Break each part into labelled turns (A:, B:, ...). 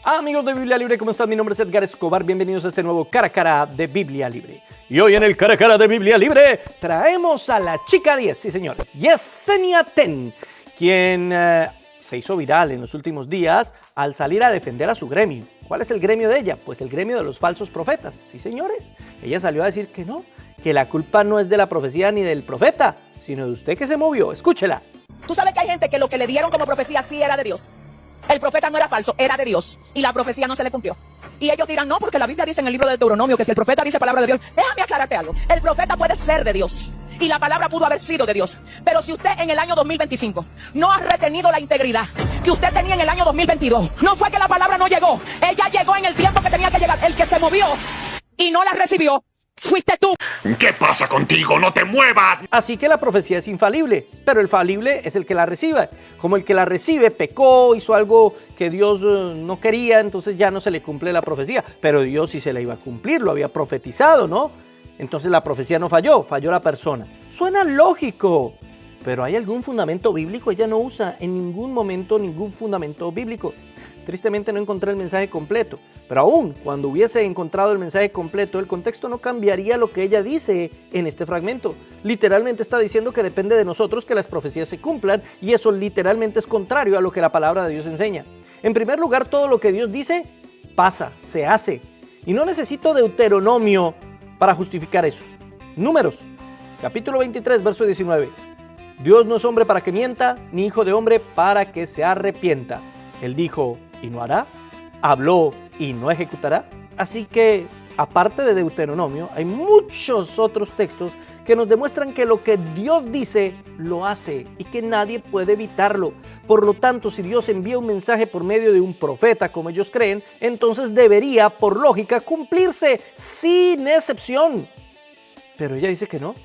A: Amigos de Biblia Libre, ¿cómo están? Mi nombre es Edgar Escobar, bienvenidos a este nuevo Cara a Cara de Biblia Libre. Y hoy en el Cara a Cara de Biblia Libre traemos a la chica 10, sí señores, Yesenia Ten, quien se hizo viral en los últimos días al salir a defender a su gremio. ¿Cuál es el gremio de ella? Pues el gremio de los falsos profetas, sí señores. Ella salió a decir que no, que la culpa no es de la profecía ni del profeta, sino de usted que se movió. Escúchela.
B: Tú sabes que hay gente que lo que le dieron como profecía sí era de Dios. El profeta no era falso, era de Dios. Y la profecía no se le cumplió. Y ellos dirán, no, porque la Biblia dice en el libro de Deuteronomio que si el profeta dice palabra de Dios, déjame aclararte algo. El profeta puede ser de Dios. Y la palabra pudo haber sido de Dios. Pero si usted en el año 2025 no ha retenido la integridad que usted tenía en el año 2022, no fue que la palabra no llegó. Ella llegó en el tiempo que tenía que llegar. El que se movió y no la recibió fuiste tú.
C: ¿Qué pasa contigo? ¡No te muevas!
A: Así que la profecía es infalible, pero el falible es el que la recibe. Como el que la recibe pecó, hizo algo que Dios no quería, entonces ya no se le cumple la profecía. Pero Dios sí se la iba a cumplir, lo había profetizado, ¿no? Entonces la profecía no falló, falló la persona. Suena lógico, pero ¿hay algún fundamento bíblico? Ella no usa en ningún momento ningún fundamento bíblico. Tristemente no encontré el mensaje completo, pero aún cuando hubiese encontrado el mensaje completo, el contexto no cambiaría lo que ella dice en este fragmento. Literalmente está diciendo que depende de nosotros que las profecías se cumplan, y eso literalmente es contrario a lo que la palabra de Dios enseña. En primer lugar, todo lo que Dios dice pasa, se hace, y no necesito Deuteronomio para justificar eso. Números, capítulo 23, verso 19. Dios no es hombre para que mienta, ni hijo de hombre para que se arrepienta. Él dijo y no hará, habló y no ejecutará. Así que, aparte de Deuteronomio, hay muchos otros textos que nos demuestran que lo que Dios dice, lo hace y que nadie puede evitarlo. Por lo tanto, si Dios envía un mensaje por medio de un profeta, como ellos creen, entonces debería, por lógica, cumplirse sin excepción. Pero ella dice que no.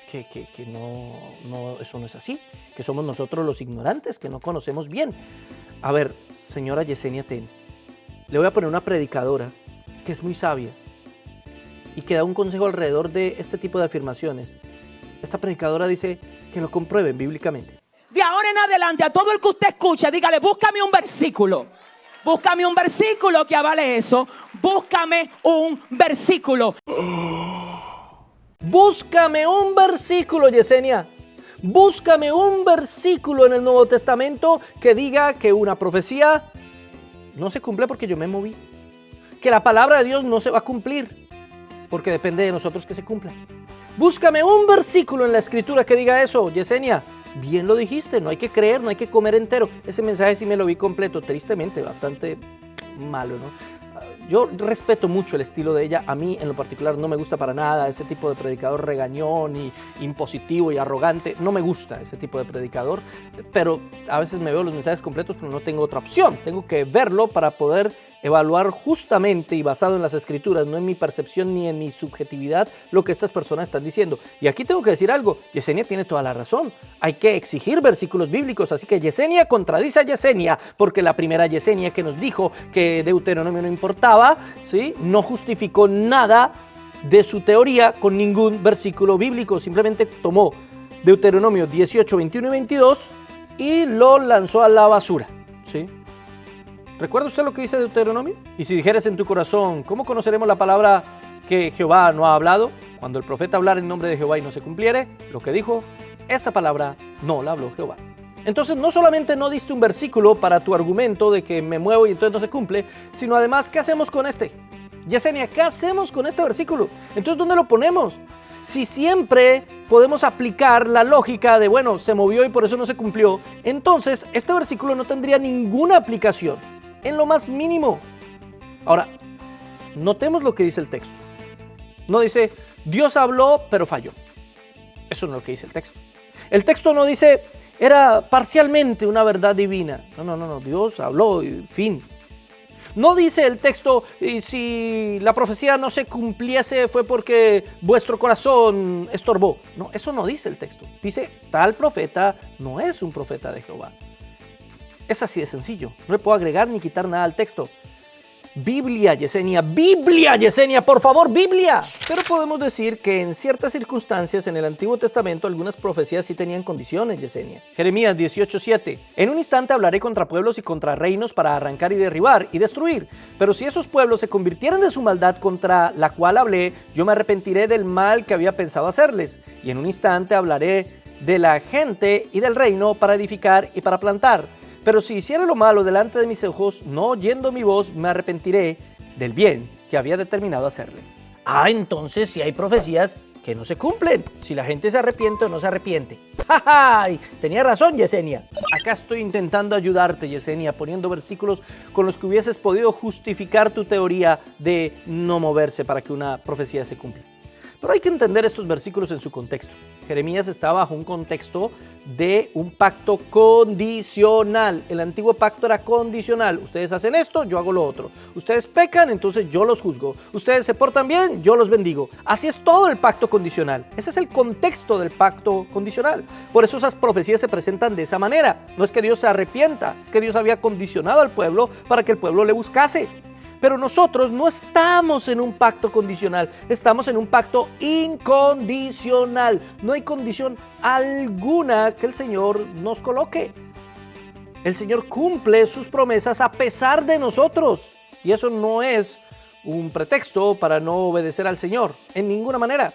A: Que no, eso no es así, que somos nosotros los ignorantes, que no conocemos bien. A ver, señora Yesenia Ten, le voy a poner una predicadora que es muy sabia y que da un consejo alrededor de este tipo de afirmaciones. Esta predicadora dice que lo comprueben bíblicamente.
B: De ahora en adelante, a todo el que usted escuche, dígale, búscame un versículo. Búscame un versículo que avale eso. Búscame un versículo.
A: Búscame un versículo, Yesenia. Búscame un versículo en el Nuevo Testamento que diga que una profecía no se cumple porque yo me moví. Que la palabra de Dios no se va a cumplir porque depende de nosotros que se cumpla. Búscame un versículo en la Escritura que diga eso, Yesenia. Bien lo dijiste, no hay que creer, no hay que comer entero. Ese mensaje sí me lo vi completo, tristemente, bastante malo, ¿no? Yo respeto mucho el estilo de ella. A mí en lo particular no me gusta para nada ese tipo de predicador regañón y impositivo y arrogante. No me gusta ese tipo de predicador, pero a veces me veo los mensajes completos, pero no tengo otra opción. Tengo que verlo para poder evaluar justamente y basado en las Escrituras, no en mi percepción ni en mi subjetividad, lo que estas personas están diciendo. Y aquí tengo que decir algo, Yesenia tiene toda la razón. Hay que exigir versículos bíblicos, así que Yesenia contradice a Yesenia, porque la primera Yesenia que nos dijo que Deuteronomio no importaba, ¿sí?, no justificó nada de su teoría con ningún versículo bíblico, simplemente tomó Deuteronomio 18, 21 y 22 y lo lanzó a la basura, ¿sí? ¿Recuerda usted lo que dice Deuteronomio? Y si dijeres en tu corazón, ¿cómo conoceremos la palabra que Jehová no ha hablado? Cuando el profeta hablara en nombre de Jehová y no se cumpliere, lo que dijo, esa palabra no la habló Jehová. Entonces no solamente no diste un versículo para tu argumento de que me muevo y entonces no se cumple, sino además, ¿qué hacemos con este? Yesenia, ¿qué hacemos con este versículo? Entonces, ¿dónde lo ponemos? Si siempre podemos aplicar la lógica de, bueno, se movió y por eso no se cumplió, entonces este versículo no tendría ninguna aplicación, en lo más mínimo. Ahora, notemos lo que dice el texto. No dice, Dios habló, pero falló. Eso no es lo que dice el texto. El texto no dice, era parcialmente una verdad divina. No, Dios habló y fin. No dice el texto, y si la profecía no se cumpliese fue porque vuestro corazón estorbó. No, eso no dice el texto. Dice, tal profeta no es un profeta de Jehová. Es así de sencillo. No le puedo agregar ni quitar nada al texto. Biblia, Yesenia, por favor, Biblia. Pero podemos decir que en ciertas circunstancias en el Antiguo Testamento algunas profecías sí tenían condiciones, Yesenia. Jeremías 18:7. En un instante hablaré contra pueblos y contra reinos para arrancar y derribar y destruir. Pero si esos pueblos se convirtieran de su maldad contra la cual hablé, yo me arrepentiré del mal que había pensado hacerles. Y en un instante hablaré de la gente y del reino para edificar y para plantar. Pero si hiciera lo malo delante de mis ojos, no oyendo mi voz, me arrepentiré del bien que había determinado hacerle. Entonces si hay profecías que no se cumplen, si la gente se arrepiente o no se arrepiente. ¡Ja! Tenía razón, Yesenia. Acá estoy intentando ayudarte, Yesenia, poniendo versículos con los que hubieses podido justificar tu teoría de no moverse para que una profecía se cumpla. Pero hay que entender estos versículos en su contexto. Jeremías está bajo un contexto de un pacto condicional. El antiguo pacto era condicional. Ustedes hacen esto, yo hago lo otro. Ustedes pecan, entonces yo los juzgo. Ustedes se portan bien, yo los bendigo. Así es todo el pacto condicional. Ese es el contexto del pacto condicional. Por eso esas profecías se presentan de esa manera. No es que Dios se arrepienta, es que Dios había condicionado al pueblo para que el pueblo le buscase. Pero nosotros no estamos en un pacto condicional, estamos en un pacto incondicional. No hay condición alguna que el Señor nos coloque. El Señor cumple sus promesas a pesar de nosotros. Y eso no es un pretexto para no obedecer al Señor, en ninguna manera.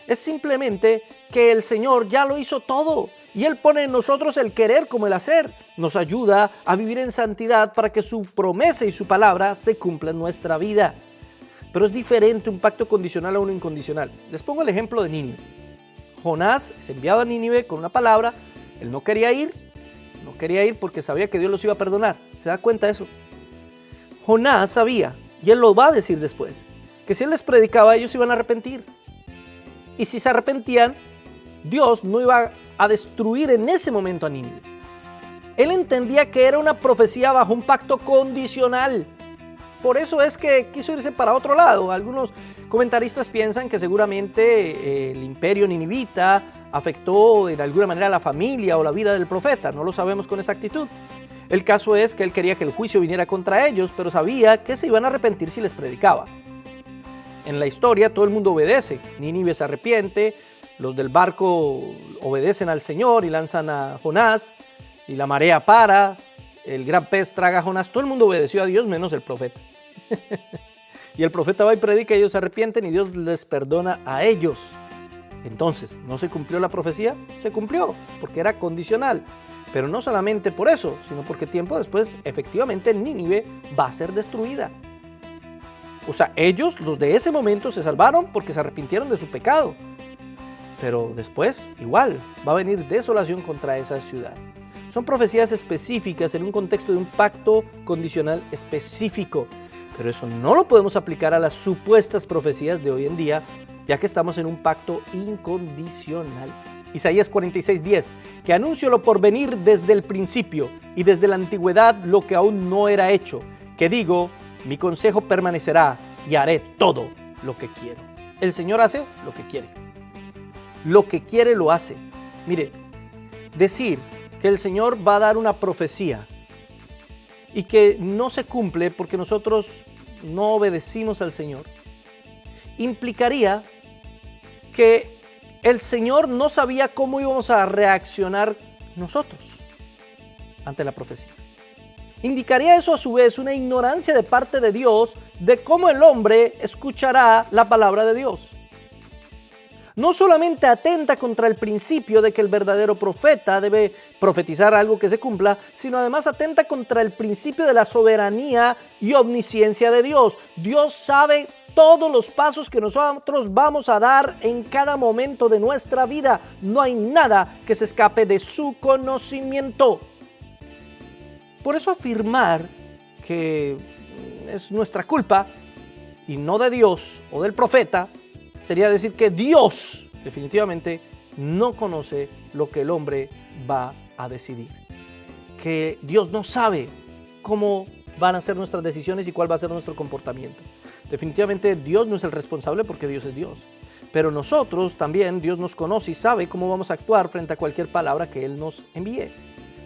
A: Es simplemente que el Señor ya lo hizo todo. Y Él pone en nosotros el querer como el hacer. Nos ayuda a vivir en santidad para que su promesa y su palabra se cumplan en nuestra vida. Pero es diferente un pacto condicional a uno incondicional. Les pongo el ejemplo de Nínive. Jonás es enviado a Nínive con una palabra. Él no quería ir porque sabía que Dios los iba a perdonar. ¿Se da cuenta de eso? Jonás sabía, y él lo va a decir después, que si él les predicaba, ellos iban a arrepentir. Y si se arrepentían, Dios no iba a destruir en ese momento a Nínive. Él entendía que era una profecía bajo un pacto condicional. Por eso es que quiso irse para otro lado. Algunos comentaristas piensan que seguramente el imperio ninivita afectó en alguna manera la familia o la vida del profeta. No lo sabemos con exactitud. El caso es que él quería que el juicio viniera contra ellos, pero sabía que se iban a arrepentir si les predicaba. En la historia todo el mundo obedece. Nínive se arrepiente, los del barco obedecen al Señor y lanzan a Jonás, y la marea para, el gran pez traga a Jonás. Todo el mundo obedeció a Dios menos el profeta. Y el profeta va y predica, ellos se arrepienten y Dios les perdona a ellos. Entonces, ¿no se cumplió la profecía? Se cumplió, porque era condicional. Pero no solamente por eso, sino porque tiempo después, efectivamente, Nínive va a ser destruida. O sea, ellos, los de ese momento, se salvaron porque se arrepintieron de su pecado. Pero después, igual, va a venir desolación contra esa ciudad. Son profecías específicas en un contexto de un pacto condicional específico. Pero eso no lo podemos aplicar a las supuestas profecías de hoy en día, ya que estamos en un pacto incondicional. Isaías 46:10, que anuncio lo por venir desde el principio y desde la antigüedad lo que aún no era hecho, que digo, mi consejo permanecerá y haré todo lo que quiero. El Señor hace lo que quiere. Lo que quiere lo hace. Mire, decir que el Señor va a dar una profecía y que no se cumple porque nosotros no obedecimos al Señor, implicaría que el Señor no sabía cómo íbamos a reaccionar nosotros ante la profecía. Indicaría eso a su vez una ignorancia de parte de Dios de cómo el hombre escuchará la palabra de Dios. No solamente atenta contra el principio de que el verdadero profeta debe profetizar algo que se cumpla, sino además atenta contra el principio de la soberanía y omnisciencia de Dios. Dios sabe todos los pasos que nosotros vamos a dar en cada momento de nuestra vida. No hay nada que se escape de su conocimiento. Por eso afirmar que es nuestra culpa y no de Dios o del profeta sería decir que Dios definitivamente no conoce lo que el hombre va a decidir. Que Dios no sabe cómo van a ser nuestras decisiones y cuál va a ser nuestro comportamiento. Definitivamente Dios no es el responsable porque Dios es Dios. Pero nosotros también, Dios nos conoce y sabe cómo vamos a actuar frente a cualquier palabra que Él nos envíe.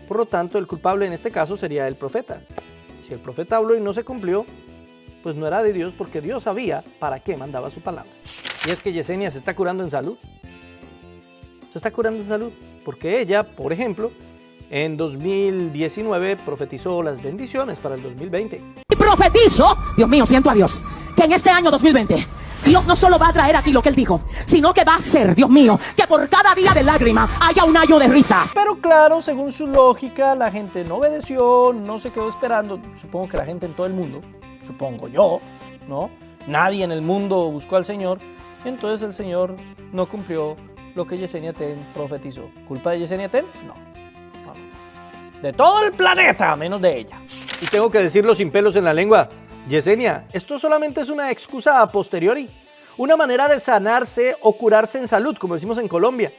A: Por lo tanto, el culpable en este caso sería el profeta. Si el profeta habló y no se cumplió, pues no era de Dios, porque Dios sabía para qué mandaba su palabra. Y es que Yesenia se está curando en salud. Se está curando en salud, porque ella, por ejemplo, en 2019 profetizó las bendiciones para el 2020.
B: Y profetizo, Dios mío, siento a Dios, que en este año 2020, Dios no solo va a traer aquí lo que Él dijo, sino que va a hacer, Dios mío, que por cada día de lágrima haya un año de risa.
A: Pero claro, según su lógica, la gente no obedeció, no se quedó esperando. Supongo que la gente en todo el mundo, supongo yo, ¿no? Nadie en el mundo buscó al Señor. Entonces el Señor no cumplió lo que Yesenia Ten profetizó. ¿Culpa de Yesenia Ten? No. De todo el planeta, menos de ella. Y tengo que decirlo sin pelos en la lengua. Yesenia, esto solamente es una excusa a posteriori, una manera de sanarse o curarse en salud, como decimos en Colombia.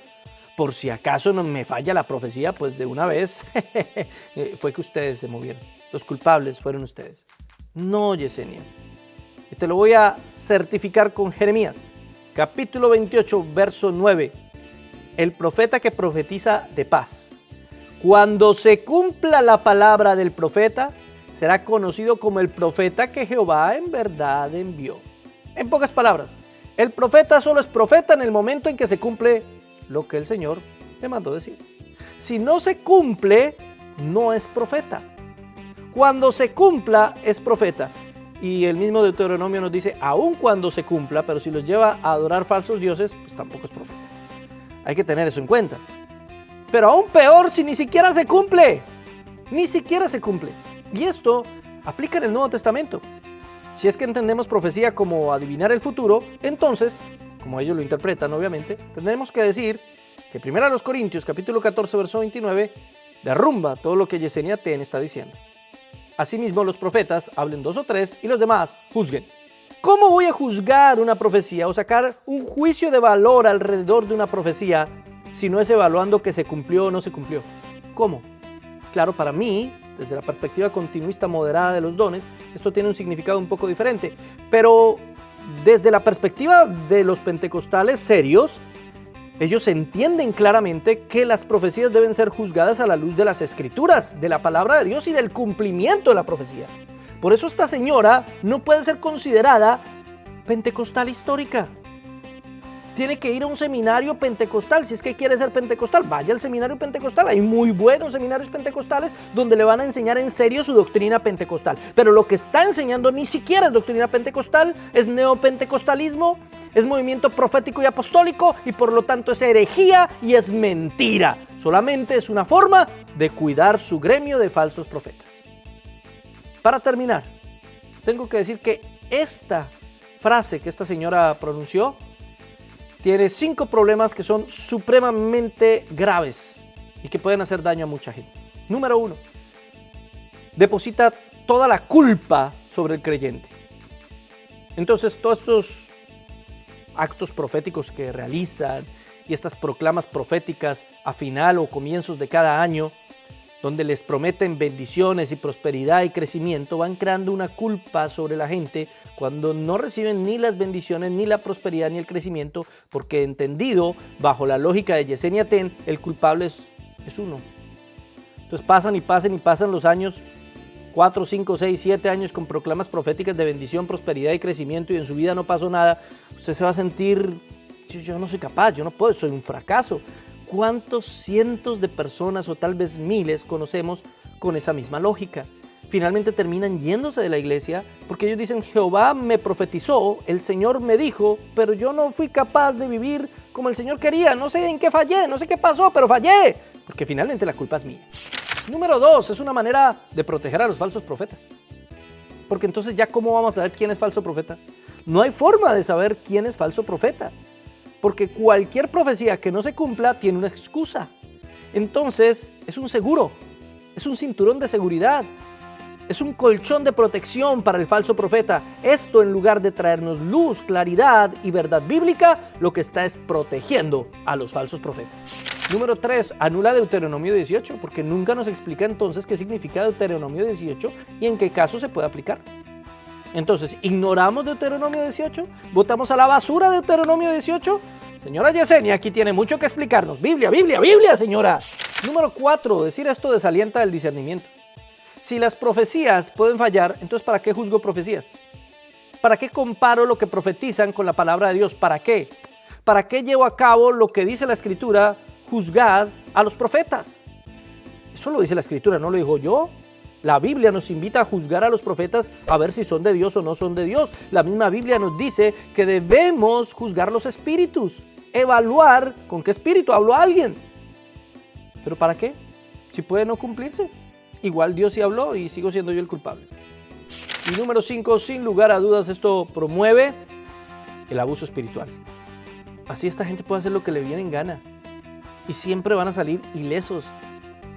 A: Por si acaso no me falla la profecía, pues de una vez fue que ustedes se movieron. Los culpables fueron ustedes. No, Yesenia. Y te lo voy a certificar con Jeremías, capítulo 28, verso 9. El profeta que profetiza de paz. Cuando se cumpla la palabra del profeta, será conocido como el profeta que Jehová en verdad envió. En pocas palabras, el profeta solo es profeta en el momento en que se cumple lo que el Señor le mandó decir. Si no se cumple, no es profeta. Cuando se cumpla, es profeta. Y el mismo Deuteronomio nos dice, aun cuando se cumpla, pero si los lleva a adorar falsos dioses, pues tampoco es profeta. Hay que tener eso en cuenta. Pero aún peor si ni siquiera se cumple. Ni siquiera se cumple. Y esto aplica en el Nuevo Testamento. Si es que entendemos profecía como adivinar el futuro, entonces, como ellos lo interpretan obviamente, tendremos que decir que 1 Corintios capítulo 14 verso 29 derrumba todo lo que Yesenia Ten está diciendo. Asimismo los profetas hablen 2 o 3 y los demás juzguen. ¿Cómo voy a juzgar una profecía o sacar un juicio de valor alrededor de una profecía si no es evaluando que se cumplió o no se cumplió? ¿Cómo? Claro, para mí, desde la perspectiva continuista moderada de los dones, esto tiene un significado un poco diferente. Pero desde la perspectiva de los pentecostales serios, ellos entienden claramente que las profecías deben ser juzgadas a la luz de las Escrituras, de la palabra de Dios y del cumplimiento de la profecía. Por eso esta señora no puede ser considerada pentecostal histórica. Tiene que ir a un seminario pentecostal. Si es que quiere ser pentecostal, vaya al seminario pentecostal. Hay muy buenos seminarios pentecostales donde le van a enseñar en serio su doctrina pentecostal. Pero lo que está enseñando ni siquiera es doctrina pentecostal, es neopentecostalismo, es movimiento profético y apostólico y por lo tanto es herejía y es mentira. Solamente es una forma de cuidar su gremio de falsos profetas. Para terminar, tengo que decir que esta frase que esta señora pronunció tiene 5 problemas que son supremamente graves y que pueden hacer daño a mucha gente. Número 1, deposita toda la culpa sobre el creyente. Entonces, todos estos actos proféticos que realizan y estas proclamas proféticas a final o comienzos de cada año, donde les prometen bendiciones y prosperidad y crecimiento, van creando una culpa sobre la gente cuando no reciben ni las bendiciones, ni la prosperidad, ni el crecimiento, porque entendido bajo la lógica de Yesenia Ten, el culpable es uno. Entonces pasan los años, 4, 5, 6, 7 años con proclamas proféticas de bendición, prosperidad y crecimiento y en su vida no pasó nada. Usted se va a sentir, yo no soy capaz, yo no puedo, soy un fracaso. ¿Cuántos cientos de personas o tal vez miles conocemos con esa misma lógica? Finalmente terminan yéndose de la iglesia porque ellos dicen, Jehová me profetizó, el Señor me dijo, pero yo no fui capaz de vivir como el Señor quería, no sé en qué fallé, no sé qué pasó, pero fallé, porque finalmente la culpa es mía. Número 2, es una manera de proteger a los falsos profetas. Porque entonces ya ¿cómo vamos a saber quién es falso profeta? No hay forma de saber quién es falso profeta. Porque cualquier profecía que no se cumpla tiene una excusa. Entonces es un seguro, es un cinturón de seguridad, es un colchón de protección para el falso profeta. Esto, en lugar de traernos luz, claridad y verdad bíblica, lo que está es protegiendo a los falsos profetas. Número 3, anula Deuteronomio 18, porque nunca nos explica entonces qué significa Deuteronomio 18 y en qué caso se puede aplicar. Entonces, ¿ignoramos Deuteronomio 18? ¿Votamos a la basura Deuteronomio 18? Señora Yesenia, aquí tiene mucho que explicarnos. Biblia, Biblia, Biblia, señora. Número 4, decir esto desalienta el discernimiento. Si las profecías pueden fallar, entonces ¿para qué juzgo profecías? ¿Para qué comparo lo que profetizan con la palabra de Dios? ¿Para qué? ¿Para qué llevo a cabo lo que dice la Escritura? Juzgad a los profetas. Eso lo dice la Escritura, no lo digo yo. La Biblia nos invita a juzgar a los profetas a ver si son de Dios o no son de Dios. La misma Biblia nos dice que debemos juzgar los espíritus, evaluar con qué espíritu habló alguien. ¿Pero para qué? Si puede no cumplirse. Igual Dios sí habló y sigo siendo yo el culpable. Y número 5, sin lugar a dudas, esto promueve el abuso espiritual. Así esta gente puede hacer lo que le viene en gana. Y siempre van a salir ilesos.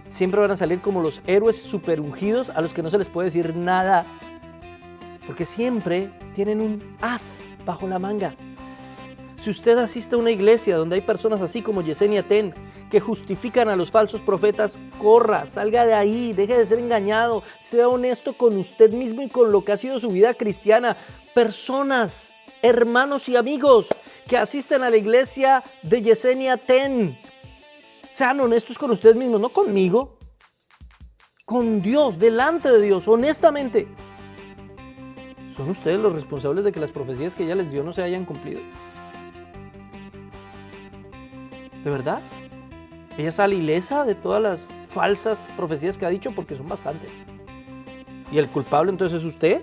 A: Siempre van a salir como los héroes superungidos a los que no se les puede decir nada. Porque siempre tienen un as bajo la manga. Si usted asiste a una iglesia donde hay personas así como Yesenia Ten, que justifican a los falsos profetas, corra, salga de ahí, deje de ser engañado, sea honesto con usted mismo y con lo que ha sido su vida cristiana. Personas, hermanos y amigos que asisten a la iglesia de Yesenia Ten, sean honestos con ustedes mismos, no conmigo, con Dios, delante de Dios, honestamente. ¿Son ustedes los responsables de que las profecías que ella les dio no se hayan cumplido? ¿De verdad? Ella sale ilesa de todas las falsas profecías que ha dicho, porque son bastantes. ¿Y el culpable entonces es usted?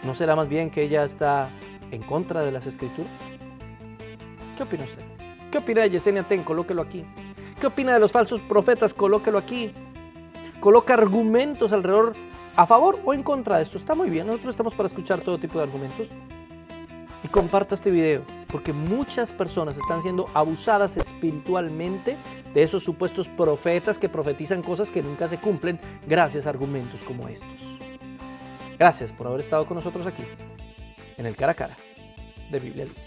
A: ¿No será más bien que ella está en contra de las Escrituras? ¿Qué opina usted? ¿Qué opina de Yesenia Ten? Colóquelo aquí. ¿Qué opina de los falsos profetas? Colóquelo aquí. Coloca argumentos alrededor, a favor o en contra de esto. Está muy bien, nosotros estamos para escuchar todo tipo de argumentos. Y comparta este video, porque muchas personas están siendo abusadas espiritualmente de esos supuestos profetas que profetizan cosas que nunca se cumplen gracias a argumentos como estos. Gracias por haber estado con nosotros aquí, en el Cara a Cara de Biblia Libre.